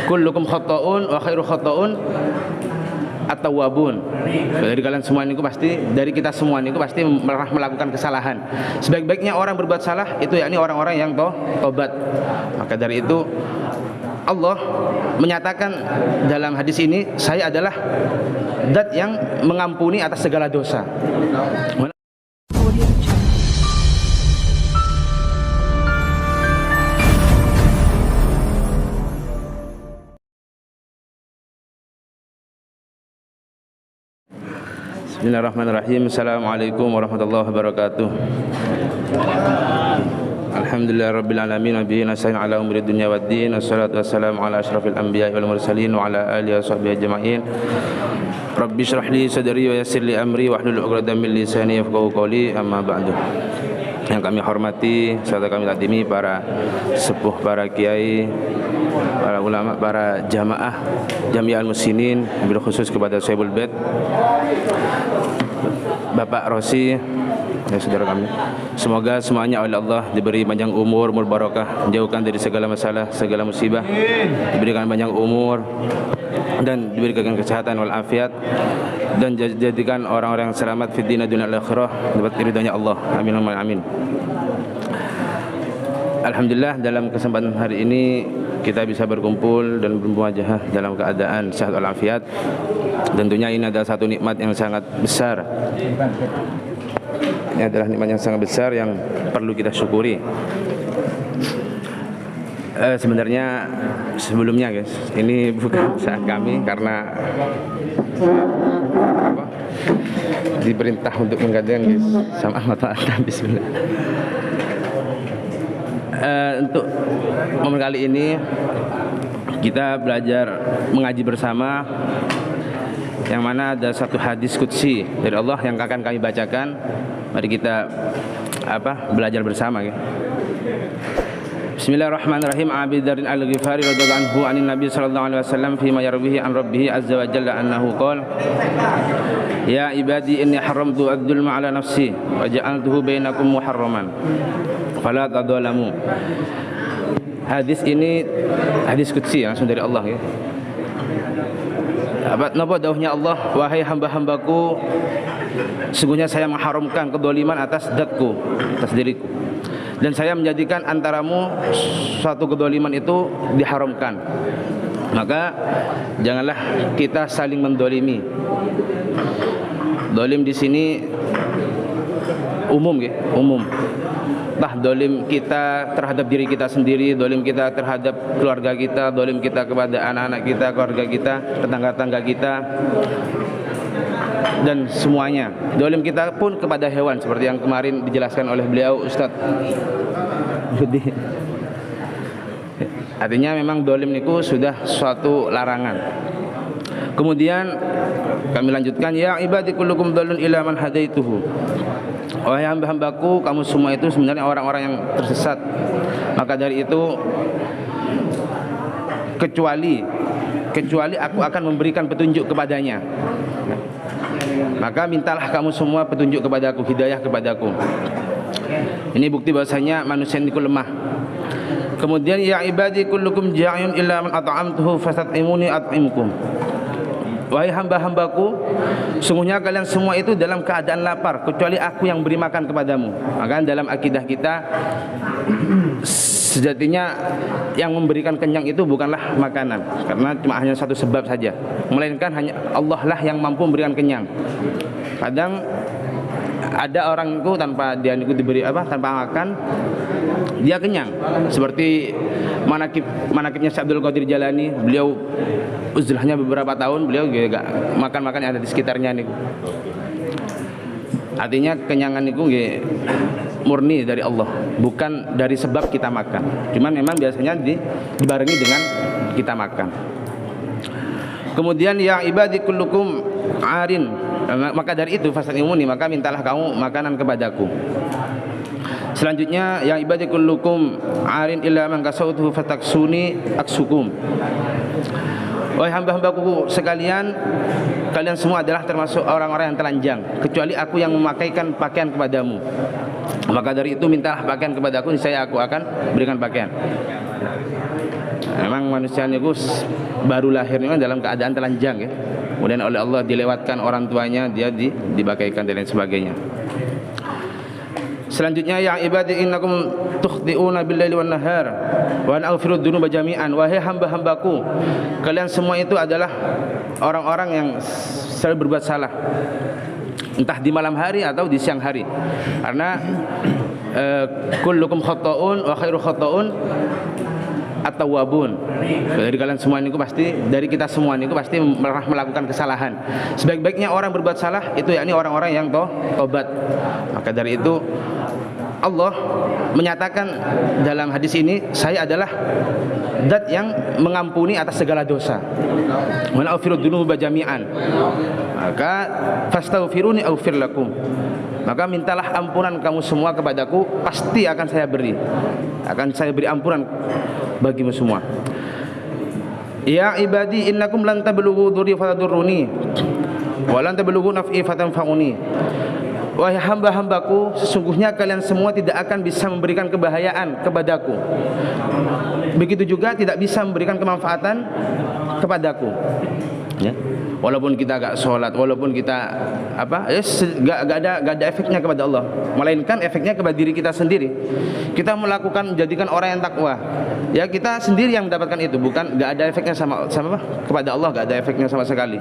kullukum khata'un wa khairu khata'un at-tawwabun. Dari kalian semua niku pasti, dari kita semua niku pasti melakukan kesalahan. Sebaik-baiknya orang berbuat salah itu yakni orang-orang yang tobat. Maka dari itu Allah menyatakan dalam hadis ini, saya adalah zat yang mengampuni atas segala dosa. Bismillahirrahmanirrahim. Assalamualaikum warahmatullahi wabarakatuh. Alhamdulillahirabbil alamin wa bihi nasta'in ala umuri dunya waddin. Wassalatu wassalamu ala asyrafil anbiya'i wal mursalin wa ala alihi washabbihi ajma'in. Rabbi shrah li sadri wa yassir li amri wahlul 'uqdatam min lisani yafqahu qawli. Amma ba'du. Yang kami hormati serta kami takdimi para sepuh, para kiai, para ulama, para jamaah Jami'ah Al-Muslimin, bil khusus kepada Sahibul Bait Bapak Rosi, ya saudara kami. Semoga semuanya oleh Allah diberi panjang umur barokah, menjauhkan dari segala masalah, segala musibah, diberikan panjang umur dan diberikan kesehatan wal afiat, dan jadikan orang-orang yang selamat fid dunya wal akhirah, dapat ridhonya Allah. Amin amin. Alhamdulillah, dalam kesempatan hari ini kita bisa berkumpul dan bermuajahah dalam keadaan sehat walafiat. Tentunya ini adalah satu nikmat yang sangat besar. Ini adalah nikmat yang sangat besar yang perlu kita syukuri. Sebenarnya sebelumnya guys, ini bukan saat kami karena diperintah untuk menggadang guys sama mata bismillah. Untuk momen kali ini kita belajar mengaji bersama, yang mana ada satu hadis qudsi dari Allah yang akan kami bacakan. Mari kita belajar bersama ya. Bismillahirrahmanirrahim. Abi Dzar Al-Ghifari radhiyallahu anhu anin Nabi sallallahu alaihi wasallam fi ma yarwihi an rabbih azza wa jalla annahu qala ya ibadi inni haramtu adz-dzulma ala nafsi wa ja'altuhu bainakum muharraman fala tadzalamu. Hadis ini hadis qudsi langsung dari Allah ya. Napa dawuhnya Allah, wahai hamba-hambaku, sesungguhnya saya mengharamkan kedoliman atas zatku, atas diriku, dan saya menjadikan antaramu suatu kedoliman itu diharamkan. Maka janganlah kita saling mendolimi. Dolim di sini umum ya, umum. Entah dolim kita terhadap diri kita sendiri, dolim kita terhadap keluarga kita, dolim kita kepada anak-anak kita, keluarga kita, tetangga-tetangga kita, dan semuanya. Dolim kita pun kepada hewan, seperti yang kemarin dijelaskan oleh beliau Ustadz. Jadi artinya memang dolim niku sudah suatu larangan. Kemudian kami lanjutkan, ya ibadi kullukum dhalun ila man hadaituhu. Wahai hamba-hambaku, kamu semua itu sebenarnya orang-orang yang tersesat. Maka dari itu kecuali aku akan memberikan petunjuk kepadanya. Maka mintalah kamu semua petunjuk kepadaku, hidayah kepadaku. Ini bukti bahwasanya manusia itu lemah. Kemudian ya ibadi kullukum ja'yun illa man at'amtuhu fastat'imuni at'imkum. Wahai hamba-hambaku, sungguhnya kalian semua itu dalam keadaan lapar kecuali aku yang beri makan kepadamu. Maka dalam akidah kita sejatinya yang memberikan kenyang itu bukanlah makanan, karena cuma hanya satu sebab saja, melainkan hanya Allah lah yang mampu memberikan kenyang. Kadang ada orang itu tanpa dia diberi tanpa makan dia kenyang, seperti manakibnya Syekh Abdul Qadir Jalani. Beliau uzlahnya beberapa tahun, beliau gak makan yang ada di sekitarnya niku. Artinya kenyangan niku murni dari Allah, bukan dari sebab kita makan. Cuman memang biasanya dibarengi dengan kita makan. Kemudian ya ibadi kullukum arin, maka dari itu fastat'imuni, maka mintalah kamu makanan kepadaku. Selanjutnya ya ibadi kullukum arin illa man kasautuhu fataksuni aksukum. Wahai hamba-hambaku sekalian, kalian semua adalah termasuk orang-orang yang telanjang kecuali aku yang memakaikan pakaian kepadamu. Maka dari itu mintalah pakaian kepadaku, niscaya aku akan berikan pakaian. Memang manusia itu baru lahirnya dalam keadaan telanjang ya. Kemudian oleh Allah dilewatkan orang tuanya, dia dibakaikan dan lain sebagainya. Selanjutnya, ya ibadi innakum tukhti'una bil-laili wan-nahar wa ana aghfiru dzunuba jami'an. Wahai hamba-hambaku, kalian semua itu adalah orang-orang yang selalu berbuat salah, entah di malam hari atau di siang hari. Karena kullukum khata'un wa khairu khata'un at-tawwabun. Dari kalian semua ini pasti, dari kita semua ini pasti melakukan kesalahan. Sebaik-baiknya orang berbuat salah itu yakni orang-orang yang tobat. Maka dari itu Allah menyatakan dalam hadis ini, saya adalah zat yang mengampuni atas segala dosa. Wa aghfiru dzunuba jami'an. Maka fastaghfiruni aghfir lakum. Maka mintalah ampunan kamu semua kepadaku, pasti akan saya beri. Akan saya beri ampunan bagimu semua. Ya ibadi innakum lan tablughu dhurri fatadurruni wa lan tablughu naf'i fatanfa'uni. Wahai hamba-hambaku, sesungguhnya kalian semua tidak akan bisa memberikan kebahayaan kepadaku, begitu juga tidak bisa memberikan kemanfaatan kepadaku ya. Walaupun kita gak sholat, walaupun kita gak ada efeknya kepada Allah, melainkan efeknya kepada diri kita sendiri. Kita melakukan, menjadikan orang yang takwa ya, kita sendiri yang mendapatkan itu, bukan gak ada efeknya sama kepada Allah, gak ada efeknya sama sekali,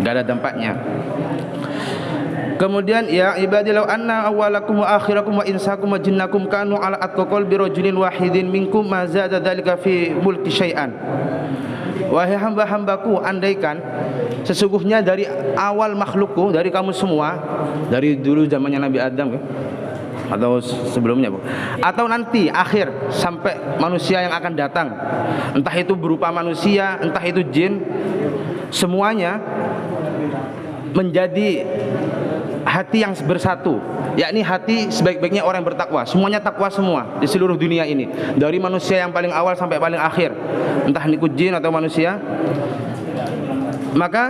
gak ada dampaknya. Kemudian, ya ibadi law anna awwalakum wa akhirakum wa insakum wa jinnakum kanu ala atqa qalbi rajulin wahidin minkum ma zada dzalika fi mulki syai'an. Wahai hamba-hambaku, andaikan sesungguhnya dari awal makhlukku, dari kamu semua, dari dulu zamannya Nabi Adam atau sebelumnya, atau nanti akhir sampai manusia yang akan datang, entah itu berupa manusia, entah itu jin, semuanya menjadi hati yang bersatu, yakni hati sebaik-baiknya orang yang bertakwa. Semuanya takwa semua di seluruh dunia ini, dari manusia yang paling awal sampai paling akhir, entah niku jin atau manusia. Maka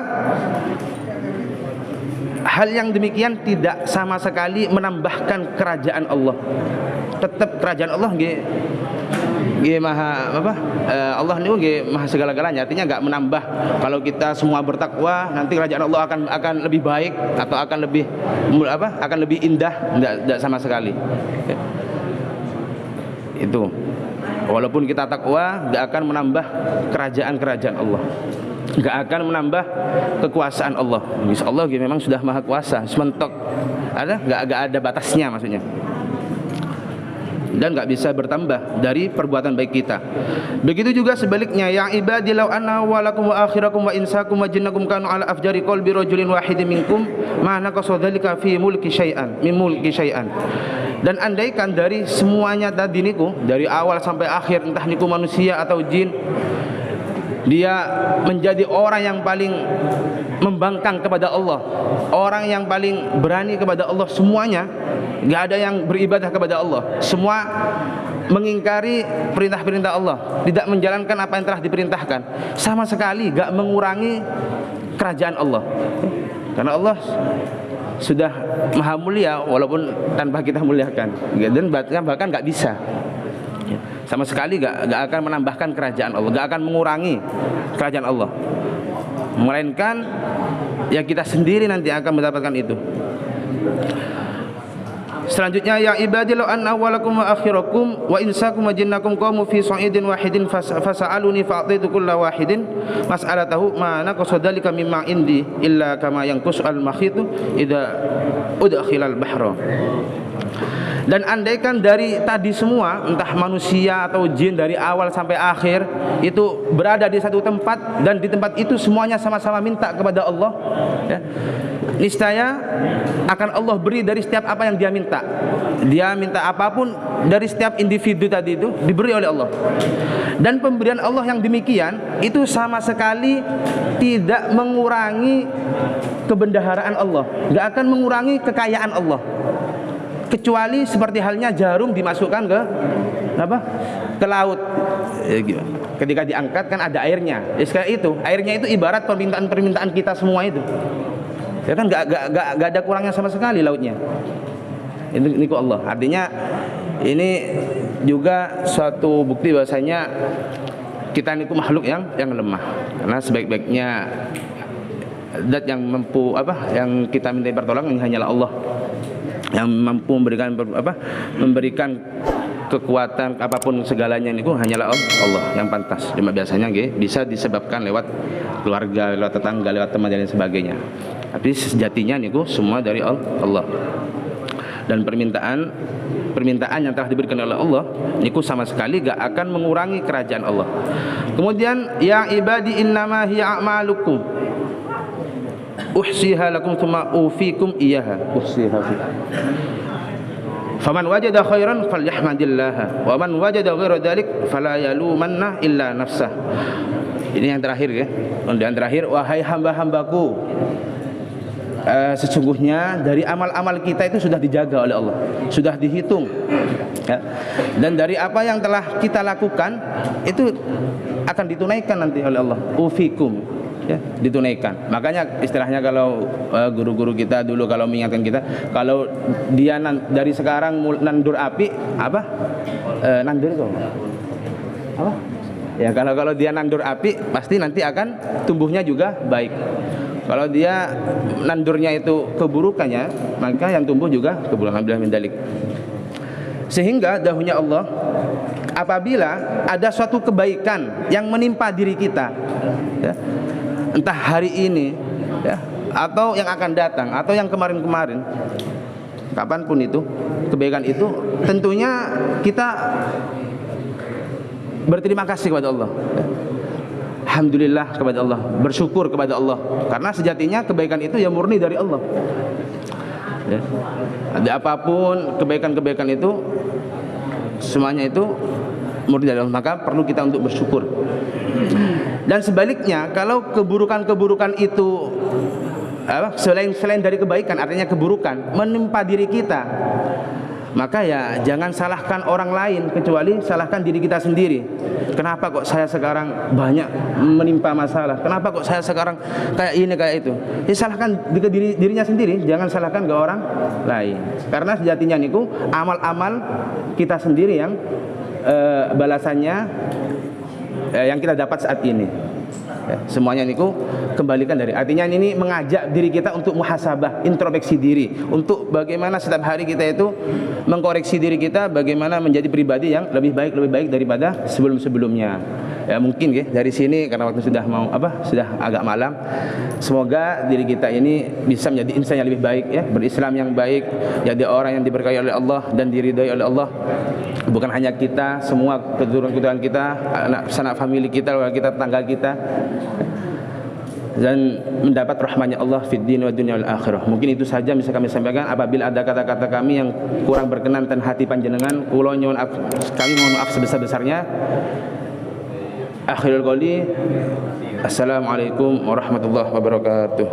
hal yang demikian tidak sama sekali menambahkan kerajaan Allah. Tetap kerajaan Allah Allah ini maha segala-galanya, artinya enggak menambah. Kalau kita semua bertakwa, nanti kerajaan Allah akan lebih baik atau akan lebih indah, enggak sama sekali. Itu. Walaupun kita takwa, enggak akan menambah kerajaan Allah, enggak akan menambah kekuasaan Allah. Allah memang sudah maha kuasa, sementok. Enggak ada batasnya maksudnya. Dan enggak bisa bertambah dari perbuatan baik kita. Begitu juga sebaliknya, ya ibadi law anna awwalakum wa akhirakum wa insakum wa jinnakum kanu ala afjari qalbi rajulin wahidin minkum ma naqasa dzalika fi mulki syai'an min mulki syai'an. Dan andaikan dari semuanya tadi niku, dari awal sampai akhir, entah niku manusia atau jin, dia menjadi orang yang paling membangkang kepada Allah, orang yang paling berani kepada Allah, semuanya enggak ada yang beribadah kepada Allah, semua mengingkari perintah-perintah Allah, tidak menjalankan apa yang telah diperintahkan, sama sekali enggak mengurangi kerajaan Allah. Karena Allah sudah maha mulia walaupun tanpa kita muliakan, dan bahkan enggak bisa sama sekali, enggak akan menambahkan kerajaan Allah, enggak akan mengurangi kerajaan Allah, melainkan ya kita sendiri nanti akan mendapatkan itu. Selanjutnya, ya ibadi law anna awwalakum wa akhirakum wa insakum wa jinnakum qamu fi sa'idin wahidin fasa'aluni fa'atitu kulla wahidin mas'alatahu ma naqasa dzalika mimma indi illa kama yanqus al-makhitu idza udkhilal bahra. Dan andaikan dari tadi semua, entah manusia atau jin, dari awal sampai akhir itu berada di satu tempat, dan di tempat itu semuanya sama-sama minta kepada Allah ya, niscaya akan Allah beri dari setiap apa yang dia minta. Dia minta apapun dari setiap individu tadi itu diberi oleh Allah. Dan pemberian Allah yang demikian itu sama sekali tidak mengurangi kebendaharaan Allah, enggak akan mengurangi kekayaan Allah. Kecuali seperti halnya jarum dimasukkan ke laut, ketika diangkat kan ada airnya. Kayak itu, airnya itu ibarat permintaan kita semua itu. Ya kan, nggak ada kurangnya sama sekali lautnya. Ini Allah. Artinya ini juga suatu bukti bahwasanya kita ini makhluk yang lemah. Karena sebaik-baiknya zat yang mampu yang kita minta pertolongan hanyalah Allah, yang mampu memberikan kekuatan apapun segalanya niku hanyalah Allah yang pantas. Cuma biasanya bisa disebabkan lewat keluarga, lewat tetangga, lewat teman dan sebagainya. Tapi sejatinya niku semua dari Allah. Dan permintaan yang telah diberikan oleh Allah niku sama sekali gak akan mengurangi kerajaan Allah. Kemudian ya ibadi innama hiya a'malukum uhsiha lakum tsumma ufikum iyyaha uhsiha. Faman wajada khairan falyahmadillah wa man wajada ghaira dzalik fala yalumanna illa nafsah. Ini yang terakhir ya. Yang terakhir, wahai hamba-hambaku, sesungguhnya dari amal-amal kita itu sudah dijaga oleh Allah, sudah dihitung ya. Dan dari apa yang telah kita lakukan itu akan ditunaikan nanti oleh Allah, ufikum ya, ditunaikan. Makanya istilahnya kalau guru-guru kita dulu kalau mengingatkan kita, kalau dia dari sekarang nandur api nandur itu apa ya, kalau dia nandur api pasti nanti akan tumbuhnya juga baik. Kalau dia nandurnya itu keburukannya, maka yang tumbuh juga keburukan. Alhamdulillah min dalik. Sehingga dahulunya Allah, apabila ada suatu kebaikan yang menimpa diri kita ya, entah hari ini ya, atau yang akan datang, atau yang kemarin-kemarin, kapanpun itu kebaikan itu, tentunya kita berterima kasih kepada Allah ya. Alhamdulillah kepada Allah, bersyukur kepada Allah, karena sejatinya kebaikan itu ya murni dari Allah ya. Ada apapun kebaikan-kebaikan itu semuanya itu murni dari Allah, maka perlu kita untuk bersyukur. Dan sebaliknya, kalau keburukan-keburukan itu selain dari kebaikan, artinya keburukan menimpa diri kita, maka ya jangan salahkan orang lain, kecuali salahkan diri kita sendiri. Kenapa kok saya sekarang banyak menimpa masalah? Kenapa kok saya sekarang kayak ini kayak itu? Ya salahkan dirinya sendiri, jangan salahkan ke orang lain. Karena sejatinya niku amal-amal kita sendiri yang balasannya yang kita dapat saat ini. Ya, semuanya niku kembalikan dari, artinya ini mengajak diri kita untuk muhasabah, introspeksi diri, untuk bagaimana setiap hari kita itu mengkoreksi diri kita, bagaimana menjadi pribadi yang lebih baik daripada sebelum-sebelumnya. Ya mungkin ya dari sini, karena waktu sudah sudah agak malam, semoga diri kita ini bisa menjadi insan yang lebih baik ya, berislam yang baik, jadi orang yang diberkahi oleh Allah dan diridhai oleh Allah. Bukan hanya kita, semua keturunan kita, anak sanak famili kita, keluarga kita, tetangga kita, dan mendapat rahmatnya Allah fid din wa dunya wal akhirah. Mungkin itu saja bisa kami sampaikan. Apabila ada kata-kata kami yang kurang berkenan dan hati panjenengan, kula nyuwun kami mohon maaf sebesar-besarnya. Akhirul qouli, assalamualaikum warahmatullahi wabarakatuh.